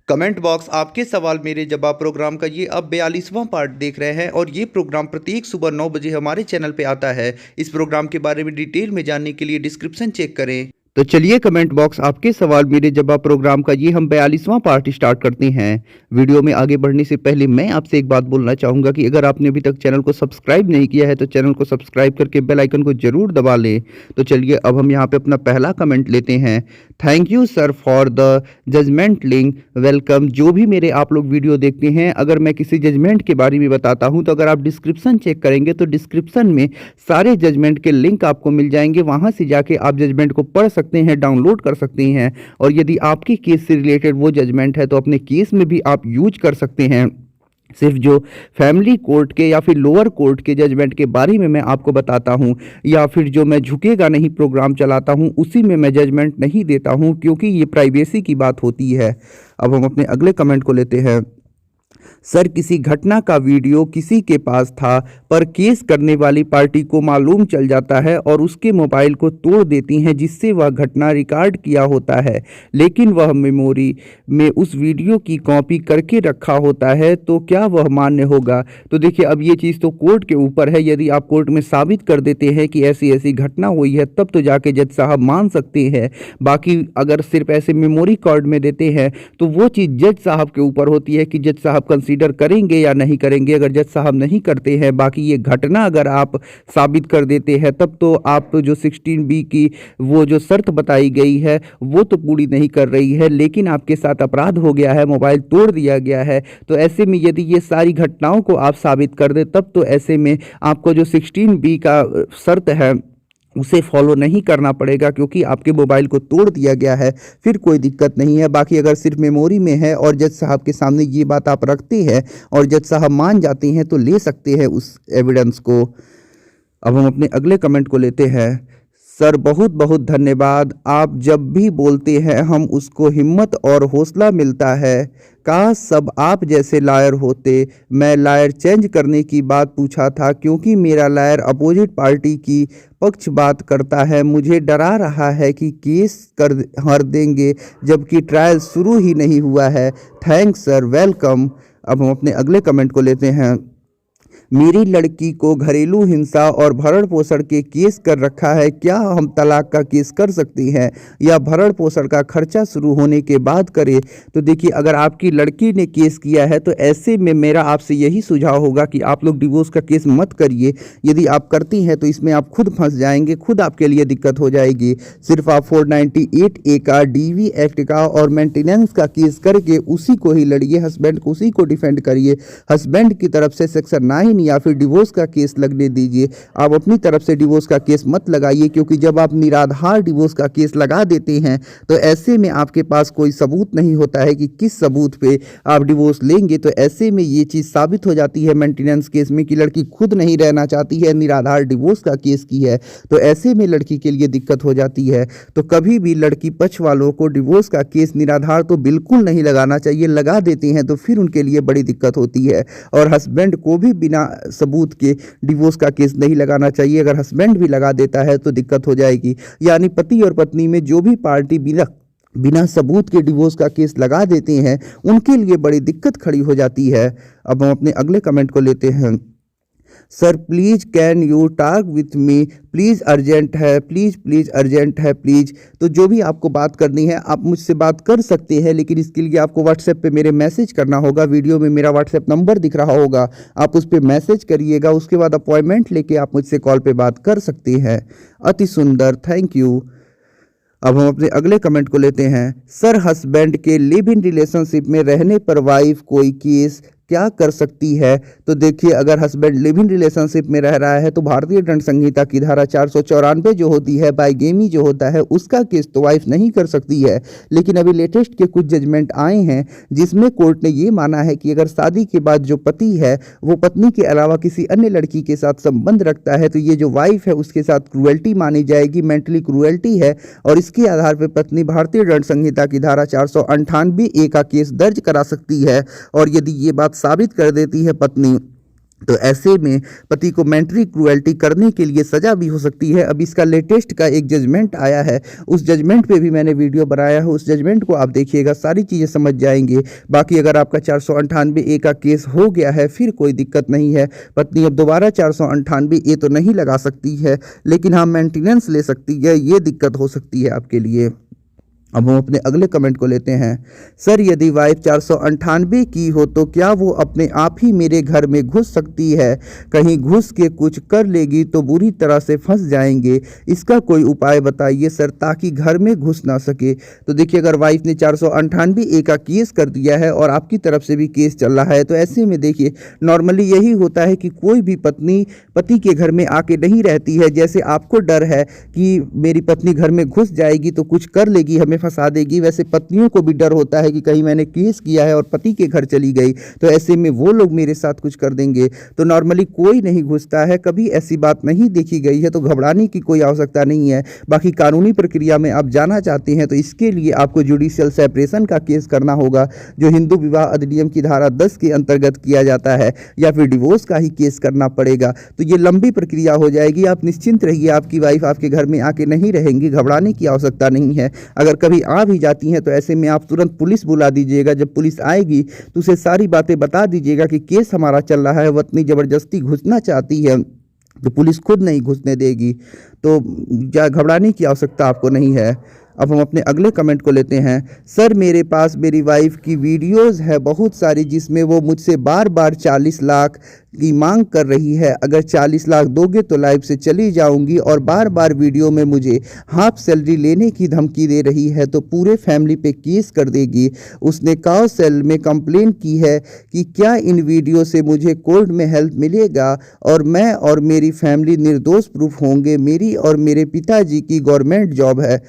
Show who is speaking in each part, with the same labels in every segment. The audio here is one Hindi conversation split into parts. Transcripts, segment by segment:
Speaker 1: कमेंट बॉक्स आपके सवाल मेरे जवाब प्रोग्राम का ये अब 42वां पार्ट देख रहे हैं और ये प्रोग्राम प्रत्येक सुबह 9 बजे हमारे चैनल पे आता है। इस प्रोग्राम के बारे में डिटेल में जानने के लिए डिस्क्रिप्शन चेक करें। तो चलिए कमेंट बॉक्स आपके सवाल मेरे जवाब प्रोग्राम का ये हम 42वां पार्ट स्टार्ट करते हैं। वीडियो में आगे बढ़ने से पहले मैं आपसे एक बात बोलना चाहूँगा कि अगर आपने अभी तक चैनल को सब्सक्राइब नहीं किया है तो चैनल को सब्सक्राइब करके बेल आइकन को जरूर दबा लें। तो चलिए अब हम यहाँ पे अपना पहला कमेंट लेते हैं। Thank you sir for the judgement link, welcome. जो भी मेरे आप लोग वीडियो देखते हैं, अगर मैं किसी जजमेंट के बारे में बताता हूं तो अगर आप डिस्क्रिप्शन चेक करेंगे तो डिस्क्रिप्शन में सारे जजमेंट के लिंक आपको मिल जाएंगे। वहां से जाके आप जजमेंट को पढ़ सकते हैं, डाउनलोड कर सकते हैं और यदि आपके केस से रिलेटेड वो जजमेंट है तो अपने केस में भी आप यूज कर सकते हैं। सिर्फ जो फैमिली कोर्ट के या फिर लोअर कोर्ट के जजमेंट के बारे में मैं आपको बताता हूं या फिर जो मैं झुकेगा नहीं प्रोग्राम चलाता हूं उसी में मैं जजमेंट नहीं देता हूं, क्योंकि ये प्राइवेसी की बात होती है। अब हम अपने अगले कमेंट को लेते हैं। सर, किसी घटना का वीडियो किसी के पास था पर केस करने वाली पार्टी को मालूम चल जाता है और उसके मोबाइल को तोड़ देती हैं जिससे वह घटना रिकॉर्ड किया होता है, लेकिन वह मेमोरी में उस वीडियो की कॉपी करके रखा होता है, तो क्या वह मान्य होगा? तो देखिए, अब ये चीज़ तो कोर्ट के ऊपर है। यदि आप कोर्ट में साबित कर देते हैं कि ऐसी ऐसी घटना हुई है तब तो जाके जज साहब मान सकते हैं। बाकी अगर सिर्फ ऐसे मेमोरी कार्ड में देते हैं तो वो चीज़ जज साहब के ऊपर होती है कि जज साहब कंसीडर करेंगे या नहीं करेंगे। अगर जज साहब नहीं करते हैं, बाकी ये घटना अगर आप साबित कर देते हैं तब तो आप जो 16B की वो जो शर्त बताई गई है वो तो पूरी नहीं कर रही है, लेकिन आपके साथ अपराध हो गया है, मोबाइल तोड़ दिया गया है। तो ऐसे में यदि ये सारी घटनाओं को आप साबित कर दे तब तो ऐसे में आपको जो 16B का शर्त है उसे फॉलो नहीं करना पड़ेगा, क्योंकि आपके मोबाइल को तोड़ दिया गया है। फिर कोई दिक्कत नहीं है। बाकी अगर सिर्फ मेमोरी में है और जज साहब के सामने ये बात आप रखते हैं और जज साहब मान जाते हैं तो ले सकते हैं उस एविडेंस को। अब हम अपने अगले कमेंट को लेते हैं। सर, बहुत बहुत धन्यवाद। आप जब भी बोलते हैं हम उसको हिम्मत और हौसला मिलता है। काश सब आप जैसे लायर होते। मैं लायर चेंज करने की बात पूछा था क्योंकि मेरा लायर अपोजिट पार्टी की पक्ष बात करता है। मुझे डरा रहा है कि केस कर हार देंगे जबकि ट्रायल शुरू ही नहीं हुआ है। Thanks sir, welcome. अब हम अपने अगले कमेंट को लेते हैं। मेरी लड़की को घरेलू हिंसा और भरण पोषण के केस कर रखा है। क्या हम तलाक का केस कर सकते हैं या भरण पोषण का खर्चा शुरू होने के बाद करें? तो देखिए, अगर आपकी लड़की ने केस किया है तो ऐसे में मेरा आपसे यही सुझाव होगा कि आप लोग डिवोर्स का केस मत करिए। यदि आप करती हैं तो इसमें आप खुद फंस जाएंगे, खुद आपके लिए दिक्कत हो जाएगी। सिर्फ आप 498A का, DV एक्ट का और मेंटेनेंस का केस करके उसी को ही लड़िए, हस्बैंड को उसी को डिफेंड करिए। हस्बैंड की तरफ से सेक्शन 9 या फिर डिवोर्स का केस लगने दीजिए। आप अपनी तरफ से डिवोर्स का केस मत लगाइए, क्योंकि जब आप निराधार डिवोर्स का केस लगा देते हैं तो ऐसे में आपके पास कोई सबूत नहीं होता है कि किस सबूत पे आप डिवोर्स लेंगे। तो ऐसे में ये चीज़ साबित हो जाती है मेंटेनेंस केस में कि लड़की खुद नहीं रहना चाहती है, निराधार डिवोर्स का केस की है, तो ऐसे में लड़की के लिए दिक्कत हो जाती है। तो कभी भी लड़की पक्ष वालों को डिवोर्स का केस निराधार तो बिल्कुल नहीं लगाना चाहिए। लगा देते हैं तो फिर उनके लिए बड़ी दिक्कत होती है। और हस्बैंड को भी बिना सबूत के डिवोर्स का केस नहीं लगाना चाहिए। अगर हस्बैंड भी लगा देता है तो दिक्कत हो जाएगी। यानी पति और पत्नी में जो भी पार्टी बिना सबूत के डिवोर्स का केस लगा देते हैं उनके लिए बड़ी दिक्कत खड़ी हो जाती है। अब हम अपने अगले कमेंट को लेते हैं। Sir, please can you talk with me, please urgent है, प्लीज़ प्लीज़ अर्जेंट है, प्लीज़। तो जो भी आपको बात करनी है आप मुझसे बात कर सकते हैं, लेकिन इसके लिए आपको व्हाट्सएप पे मेरे मैसेज करना होगा। वीडियो में मेरा व्हाट्सएप नंबर दिख रहा होगा, आप उस पर मैसेज करिएगा। उसके बाद अपॉइंटमेंट लेके आप मुझसे कॉल पे बात कर सकते हैं। अति सुंदर, थैंक यू। अब हम अपने अगले कमेंट को लेते हैं। सर, हस्बैंड के लिव इन रिलेशनशिप में रहने पर वाइफ कोई केस क्या कर सकती है? तो देखिए, अगर हस्बैंड लिव इन रिलेशनशिप में रह रहा है तो भारतीय दंड संहिता की धारा 494 जो होती है, बाइगेमी जो होता है, उसका केस तो वाइफ नहीं कर सकती है। लेकिन अभी लेटेस्ट के कुछ जजमेंट आए हैं जिसमें कोर्ट ने ये माना है कि अगर शादी के बाद जो पति है वो पत्नी के अलावा किसी अन्य लड़की के साथ संबंध रखता है तो ये जो वाइफ है उसके साथ क्रूएल्टी मानी जाएगी, मेंटली क्रूएल्टी है। और इसके आधार पर पत्नी भारतीय दंड संहिता की धारा 498A का केस दर्ज करा सकती है। और यदि ये बात साबित कर देती है पत्नी तो ऐसे में पति को मेंटली क्रूएल्टी करने के लिए सज़ा भी हो सकती है। अब इसका लेटेस्ट का एक जजमेंट आया है, उस जजमेंट पे भी मैंने वीडियो बनाया है, उस जजमेंट को आप देखिएगा, सारी चीज़ें समझ जाएंगे। बाकी अगर आपका 498A का केस हो गया है फिर कोई दिक्कत नहीं है। पत्नी अब दोबारा 498A तो नहीं लगा सकती है, लेकिन हाँ मेंटेनेंस ले सकती है, ये दिक्कत हो सकती है आपके लिए। अब हम अपने अगले कमेंट को लेते हैं। सर यदि वाइफ 498 की हो तो क्या वो अपने आप ही मेरे घर में घुस सकती है? कहीं घुस के कुछ कर लेगी तो बुरी तरह से फंस जाएंगे, इसका कोई उपाय बताइए सर, ताकि घर में घुस ना सके। तो देखिए, अगर वाइफ ने 498A का केस कर दिया है और आपकी तरफ से भी केस चल रहा है, तो ऐसे में देखिए नॉर्मली यही होता है कि कोई भी पत्नी पति के घर में आके नहीं रहती है। जैसे आपको डर है कि मेरी पत्नी घर में घुस जाएगी तो कुछ कर लेगी, हमें फंसा देगी, वैसे पत्नियों को भी डर होता है कि कहीं मैंने केस किया है और पति के घर चली गई तो ऐसे में वो लोग मेरे साथ कुछ कर देंगे। तो नॉर्मली कोई नहीं घुसता है, कभी ऐसी बात नहीं देखी गई है, तो घबराने की कोई आवश्यकता नहीं है। बाकी कानूनी प्रक्रिया में आप जाना चाहते हैं तो इसके लिए आपको जुडिशियल सेपरेशन का केस करना होगा, जो हिंदू विवाह अधिनियम की धारा 10 के अंतर्गत किया जाता है, या फिर डिवोर्स का ही केस करना पड़ेगा। तो ये लंबी प्रक्रिया हो जाएगी। आप निश्चिंत रहिए, आपकी वाइफ आपके घर में आके नहीं रहेंगी, घबराने की आवश्यकता नहीं है। अगर कभी आ भी जाती हैं तो ऐसे में आप तुरंत पुलिस बुला दीजिएगा। जब पुलिस आएगी तो उसे सारी बातें बता दीजिएगा कि केस हमारा चल रहा है, वो इतनी ज़बरदस्ती घुसना चाहती है तो पुलिस खुद नहीं घुसने देगी। तो घबराने की आवश्यकता आपको नहीं है। अब हम अपने अगले कमेंट को लेते हैं। सर मेरे पास मेरी वाइफ की वीडियोस है बहुत सारी, जिसमें वो मुझसे बार बार 40 लाख की मांग कर रही है। अगर 40 लाख दोगे तो लाइफ से चली जाऊंगी, और बार बार वीडियो में मुझे हाफ सैलरी लेने की धमकी दे रही है, तो पूरे फैमिली पे केस कर देगी। उसने काउ सेल में कंप्लेन की है कि क्या इन वीडियो से मुझे कोर्ट में हेल्प मिलेगा और मैं और मेरी फैमिली निर्दोष प्रूफ होंगे। मेरी और मेरे पिताजी की गवर्नमेंट जॉब है।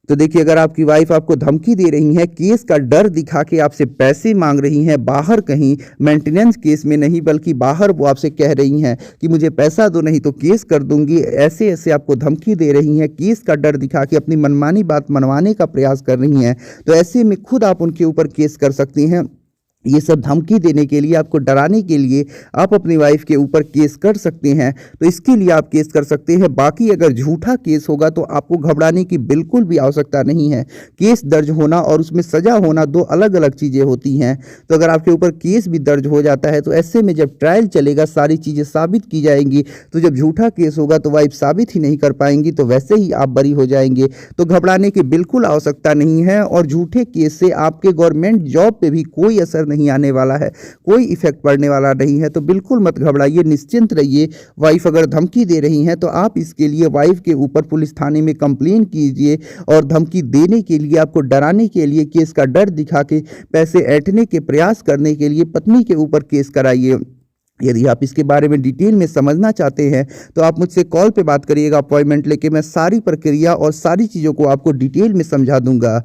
Speaker 1: तो देखिए, अगर आपकी वाइफ आपको धमकी दे रही हैं, केस का डर दिखा के आपसे पैसे मांग रही हैं, बाहर कहीं मेंटेनेंस केस में नहीं बल्कि बाहर वो आपसे कह रही हैं कि मुझे पैसा दो नहीं तो केस कर दूंगी, ऐसे ऐसे आपको धमकी दे रही हैं, केस का डर दिखा के अपनी मनमानी बात मनवाने का प्रयास कर रही हैं, तो ऐसे में खुद आप उनके ऊपर केस कर सकती हैं। ये सब धमकी देने के लिए, आपको डराने के लिए आप अपनी वाइफ के ऊपर केस कर सकते हैं, तो इसके लिए आप केस कर सकते हैं। बाकी अगर झूठा केस होगा तो आपको घबराने की बिल्कुल भी आवश्यकता नहीं है। केस दर्ज होना और उसमें सज़ा होना दो अलग अलग चीज़ें होती हैं। तो अगर आपके ऊपर केस भी दर्ज हो जाता है तो ऐसे में जब ट्रायल चलेगा सारी चीज़ें साबित की जाएंगी, तो जब झूठा केस होगा तो वाइफ साबित ही नहीं कर पाएंगी, तो वैसे ही आप बरी हो जाएंगे। तो घबराने की बिल्कुल आवश्यकता नहीं है, और झूठे केस से आपके गवर्नमेंट जॉब पे भी कोई असर नहीं आने वाला है, कोई इफेक्ट पड़ने वाला नहीं है। तो बिल्कुल मत घबराइए, निश्चिंत रहिए। वाइफ अगर धमकी दे रही हैं तो आप इसके लिए वाइफ के ऊपर पुलिस थाने में कंप्लेन कीजिए, और धमकी देने के लिए, आपको डराने के लिए, केस का डर दिखा के पैसे ऐंठने के प्रयास करने के लिए पत्नी के ऊपर केस कराइए। यदि आप इसके बारे में डिटेल में समझना चाहते हैं तो आप मुझसे कॉल पे बात करिएगा, अपॉइंटमेंट लेके मैं सारी प्रक्रिया और सारी चीज़ों को आपको डिटेल में समझा दूंगा।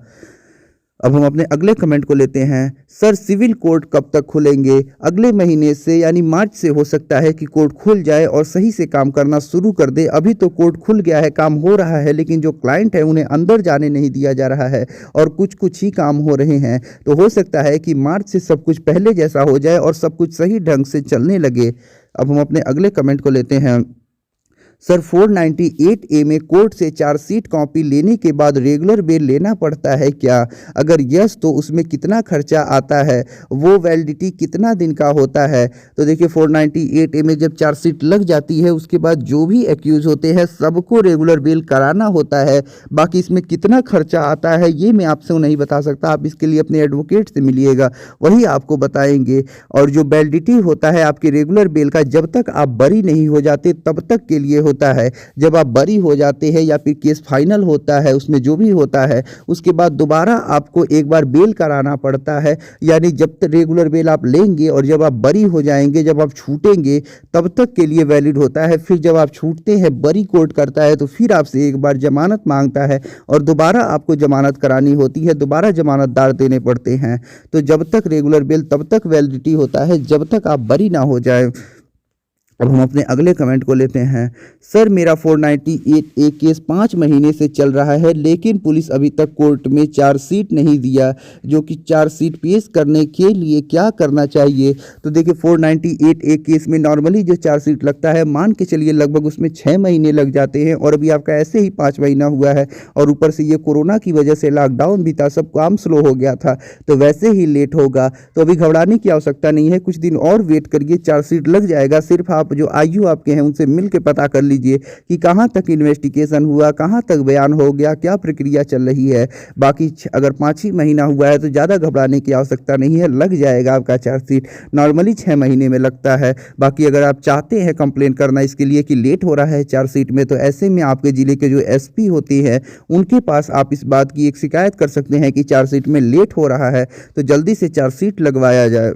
Speaker 1: अब हम अपने अगले कमेंट को लेते हैं। सर सिविल कोर्ट कब तक खुलेंगे? अगले महीने से यानी मार्च से हो सकता है कि कोर्ट खुल जाए और सही से काम करना शुरू कर दे। अभी तो कोर्ट खुल गया है, काम हो रहा है, लेकिन जो क्लाइंट है उन्हें अंदर जाने नहीं दिया जा रहा है और कुछ कुछ ही काम हो रहे हैं। तो हो सकता है कि मार्च से सब कुछ पहले जैसा हो जाए और सब कुछ सही ढंग से चलने लगे। अब हम अपने अगले कमेंट को लेते हैं। सर 498A में कोर्ट से चार्जशीट कॉपी लेने के बाद रेगुलर बेल लेना पड़ता है क्या? अगर यस तो उसमें कितना खर्चा आता है? वो वैलिडिटी कितना दिन का होता है? तो देखिए 498A में जब चार्जशीट लग जाती है उसके बाद जो भी एक्यूज होते हैं सबको रेगुलर बेल कराना होता है। बाकी इसमें कितना खर्चा आता है ये मैं आपसे नहीं बता सकता, आप इसके लिए अपने एडवोकेट से मिलिएगा, वही आपको बताएंगे। और जो वैलिडिटी होता है आपके रेगुलर बेल का, जब तक आप बरी नहीं हो जाते तब तक के लिए होता है। जब आप बरी हो जाते हैं या फिर केस फाइनल होता है, उसमें जो भी होता है, उसके बाद दोबारा आपको एक बार बेल कराना पड़ता है। यानी जब तक रेगुलर बेल आप लेंगे और जब आप बरी हो जाएंगे, जब आप छूटेंगे तब तक के लिए वैलिड होता है। फिर जब आप छूटते हैं, बरी कोर्ट करता है तो फिर आपसे एक बार जमानत मांगता है और दोबारा आपको जमानत करानी होती है, दोबारा जमानतदार देने पड़ते हैं। तो जब तक रेगुलर बेल तब तक वैलिडिटी होता है जब तक आप बरी ना हो जाए। अब हम अपने अगले कमेंट को लेते हैं। सर मेरा 498A केस 5 महीने से चल रहा है, लेकिन पुलिस अभी तक कोर्ट में चार्जशीट नहीं दिया, जो कि चार्जशीट पेश करने के लिए क्या करना चाहिए। तो देखिए 498A केस में नॉर्मली जो चार्जशीट लगता है, मान के चलिए लगभग उसमें 6 महीने लग जाते हैं, और अभी आपका ऐसे ही 5 महीना हुआ है, और ऊपर से ये कोरोना की वजह से लॉकडाउन भी था, सब काम स्लो हो गया था, तो वैसे ही लेट होगा। तो अभी घबराने की आवश्यकता नहीं है, कुछ दिन और वेट करिए, चार्जशीट लग जाएगा। सिर्फ आप जो आयु आपके हैं उनसे मिल के पता कर लीजिए कि कहाँ तक इन्वेस्टिगेशन हुआ, कहाँ तक बयान हो गया, क्या प्रक्रिया चल रही है। बाकी अगर 5 ही महीना हुआ है तो ज़्यादा घबराने की आवश्यकता नहीं है, लग जाएगा आपका चार्जशीट। नॉर्मली 6 महीने में लगता है। बाकी अगर आप चाहते हैं कंप्लेन करना इसके लिए कि लेट हो रहा है चार्जशीट में, तो ऐसे में आपके ज़िले के जो SP होते हैं उनके पास आप इस बात की एक शिकायत कर सकते हैं कि चार्जशीट में लेट हो रहा है, तो जल्दी से चार्जशीट लगवाया जाए।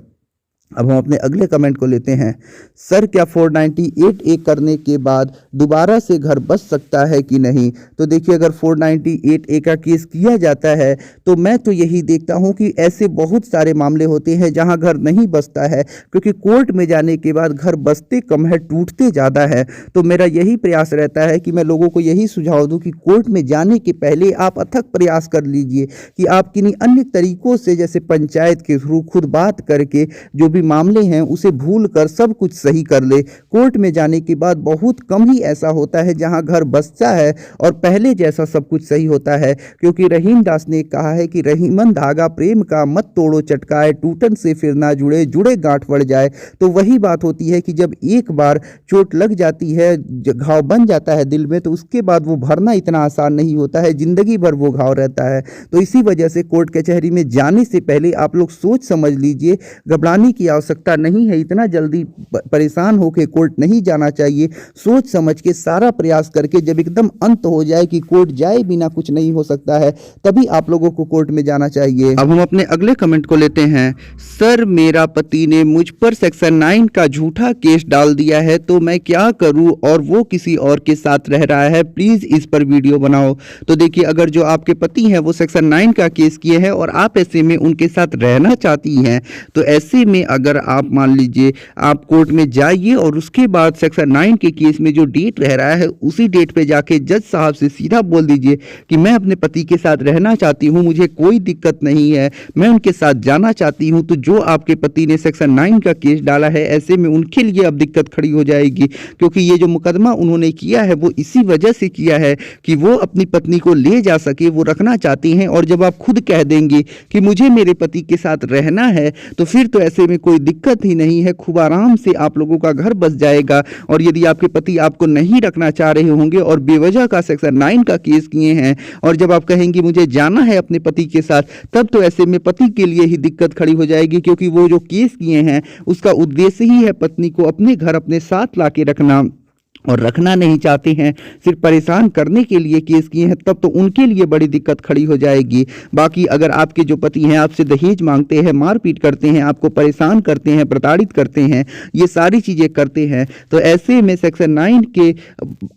Speaker 1: अब हम अपने अगले कमेंट को लेते हैं। सर क्या 498A करने के बाद दोबारा से घर बच सकता है कि नहीं। तो देखिए अगर 498A का केस किया जाता है तो मैं तो यही देखता हूं कि ऐसे बहुत सारे मामले होते हैं जहां घर नहीं बचता है, क्योंकि कोर्ट में जाने के बाद घर बचते कम है, टूटते ज़्यादा है। तो मेरा यही प्रयास रहता है कि मैं लोगों को यही सुझाव दूँ कि कोर्ट में जाने के पहले आप अथक प्रयास कर लीजिए कि आप किन्हीं अन्य तरीक़ों से, जैसे पंचायत के थ्रू खुद बात करके जो मामले हैं उसे भूल कर सब कुछ सही कर ले। कोर्ट में जाने के बाद बहुत कम ही ऐसा होता है जहां घर बचता है और पहले जैसा सब कुछ सही होता है, क्योंकि रहीम दास ने कहा है कि रहीमन धागा प्रेम का मत तोड़ो चटकाए, टूटन से फिर ना जुड़े, जुड़े गांठ पड़ जाए। तो वही बात होती है कि जब एक बार चोट लग जाती है, घाव बन जाता है दिल में, तो उसके बाद वो भरना इतना आसान नहीं होता है, जिंदगी भर वो घाव रहता है। तो इसी वजह से कोर्ट कचहरी में जाने से पहले आप लोग सोच समझ लीजिए, घबराने की आवश्यकता नहीं है, इतना जल्दी परेशान होकर कोर्ट नहीं जाना चाहिए। सोच समझ के सारा प्रयास करके जब एकदम अंत हो जाए कि कोर्ट जाए बिना कुछ नहीं हो सकता है, तभी आप लोगों को कोर्ट में जाना चाहिए। अब हम अपने अगले कमेंट को लेते हैं। सर मेरा पति ने मुझ पर सेक्शन 9 का झूठा केस डाल दिया है, तो मैं क्या करूं, और वो किसी और के साथ रह रहा है, प्लीज इस पर वीडियो बनाओ। तो देखिए अगर जो आपके पति हैं वो सेक्शन 9 का केस किए हैं और आप ऐसे में उनके साथ रहना चाहती हैं, तो ऐसे में अगर आप मान लीजिए आप कोर्ट में जाइए और उसके बाद सेक्शन 9 के केस में जो डेट रह रहा है उसी डेट पे जाके जज साहब से सीधा बोल दीजिए कि मैं अपने पति के साथ रहना चाहती हूं, मुझे कोई दिक्कत नहीं है, मैं उनके साथ जाना चाहती हूं। तो जो आपके पति ने सेक्शन 9 का केस डाला है, ऐसे में उनके लिए अब दिक्कत खड़ी हो जाएगी, क्योंकि ये जो मुकदमा उन्होंने किया है वो इसी वजह से किया है कि वो अपनी पत्नी को ले जा सके, वो रखना चाहती हैं। और जब आप खुद कह देंगे कि मुझे मेरे पति के साथ रहना है, तो फिर तो ऐसे में कोई दिक्कत ही नहीं है, खूब आराम से आप लोगों का घर बस जाएगा। और यदि आपके पति आपको नहीं रखना चाह रहे होंगे और बेवजह का सेक्शन 9 का केस किए हैं, और जब आप कहेंगे मुझे जाना है अपने पति के साथ, तब तो ऐसे में पति के लिए ही दिक्कत खड़ी हो जाएगी, क्योंकि वो जो केस किए हैं उसका उद्देश्य ही है पत्नी को अपने घर अपने साथ लाके रखना, और रखना नहीं चाहते हैं, सिर्फ परेशान करने के लिए केस किए हैं, तब तो उनके लिए बड़ी दिक्कत खड़ी हो जाएगी। बाकी अगर आपके जो पति हैं आपसे दहेज मांगते हैं, मारपीट करते हैं, आपको परेशान करते हैं, प्रताड़ित करते हैं, ये सारी चीज़ें करते हैं, तो ऐसे में सेक्शन 9 के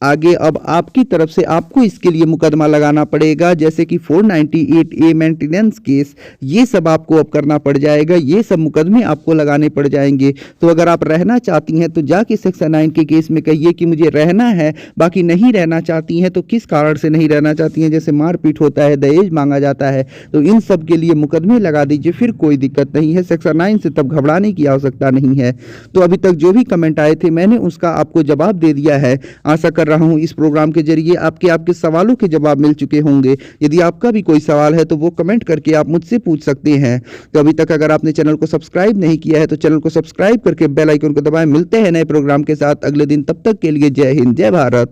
Speaker 1: आगे अब आपकी तरफ से आपको इसके लिए मुकदमा लगाना पड़ेगा, जैसे कि 498A मेंटेनेंस केस, ये सब आपको अब करना पड़ जाएगा, ये सब मुकदमे आपको लगाने पड़ जाएंगे। तो अगर आप रहना चाहती हैं तो जाके सेक्शन 9 के केस में कहिए कि मुझे रहना है, बाकी नहीं रहना चाहती हैं तो किस कारण से नहीं रहना चाहती हैं, जैसे मारपीट होता है, दहेज मांगा जाता है, तो इन सब के लिए मुकदमे लगा दीजिए, फिर कोई दिक्कत नहीं है। सेक्शन 9 से तब घबराने की आवश्यकता नहीं है। तो अभी तक जो भी कमेंट आए थे मैंने उसका आपको जवाब दे दिया है। आशा कर रहा हूं इस प्रोग्राम के जरिए आपके सवालों के जवाब मिल चुके होंगे। यदि आपका भी कोई सवाल है तो वो कमेंट करके आप मुझसे पूछ सकते हैं। तो अभी तक अगर आपने चैनल को सब्सक्राइब नहीं किया है तो चैनल को सब्सक्राइब करके बेल आइकन को दबाएं। मिलते हैं नए प्रोग्राम के साथ अगले दिन, तब तक के लिए जय हिंद, जय भारत।